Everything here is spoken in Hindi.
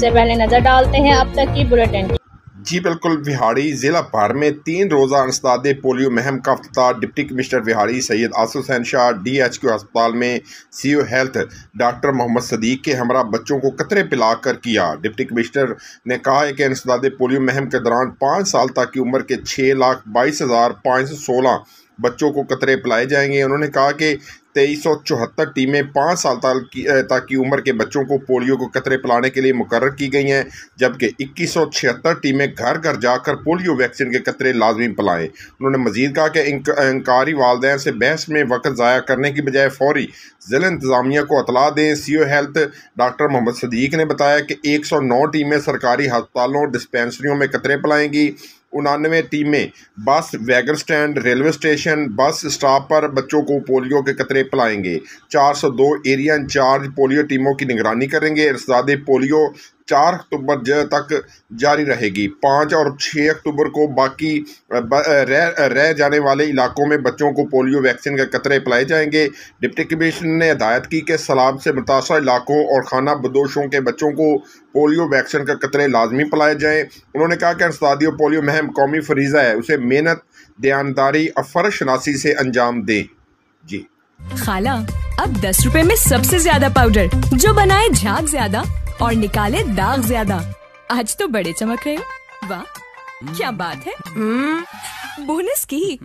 सबसे पहले नजर डालते हैं अब तक की बुलेटिन। जी बिल्कुल, विहाड़ी जिला भर में 3 रोज़ा इंसदादे पोलियो मुहिम का अफ्ताह deputy commissioner Vehari Syed Asif Hussain Shah DHQ अस्पताल में CO health doctor Mohammad Sadiq के हमरा बच्चों को कतरे पिलाकर किया। डिप्टी कमिश्नर ने कहा है कि इंसदादे पोलियो मुहिम के दौरान 5 साल तक की उम्र के 6,22,516 बच्चों को कतरे पिलाए जाएंगे। उन्होंने कहा कि 2374 टीमें 5 साल तक की उम्र के बच्चों को पोलियो को कतरे पिलाने के लिए मुकर्रर की गई हैं, जबकि 2176 टीमें घर घर जाकर पोलियो वैक्सीन के कतरे लाजमी पिलाएं। उन्होंने मजीद कहा कि इंकारी वालदैन से बहस में वक्त ज़ाया करने की बजाय फौरी ज़िला इंतज़ामिया को इतला दें। CO health doctor Mohammad Sadiq ने बताया कि 109 टीमें सरकारी अस्पतालों डिस्पेंसरियों में कतरे पिलाएंगी। 99 टीमें बस, wagon stand, railway station, bus stop पर बच्चों को पोलियो के कतरे पिलाएंगे। 402 एरिया इंचार्ज पोलियो टीमों की निगरानी करेंगे। इंसदादे पोलियो 4 अक्टूबर तक जारी रहेगी। 5 और 6 अक्टूबर को बाकी रह जाने वाले इलाकों में बच्चों को पोलियो वैक्सीन के कतरे पिलाए जाएंगे। डिप्टी कमिश्नर ने हिदायत की कि सैलाब से मुतासर इलाकों और खाना बदोशों के बच्चों को पोलियो वैक्सीन के कतरे लाजमी पिलाए जाएँ। उन्होंने कहा कि इंसदादी पोलियो मुहिम कौमी फरीज़ा है, उसे मेहनत, दयानदारी और फर्शनासी से अंजाम दें। जी खाला, अब 10 रुपए में सबसे ज्यादा पाउडर जो बनाए झाग ज्यादा और निकाले दाग ज्यादा। आज तो बड़े चमक रहे हो। वाह क्या बात है। बोनस की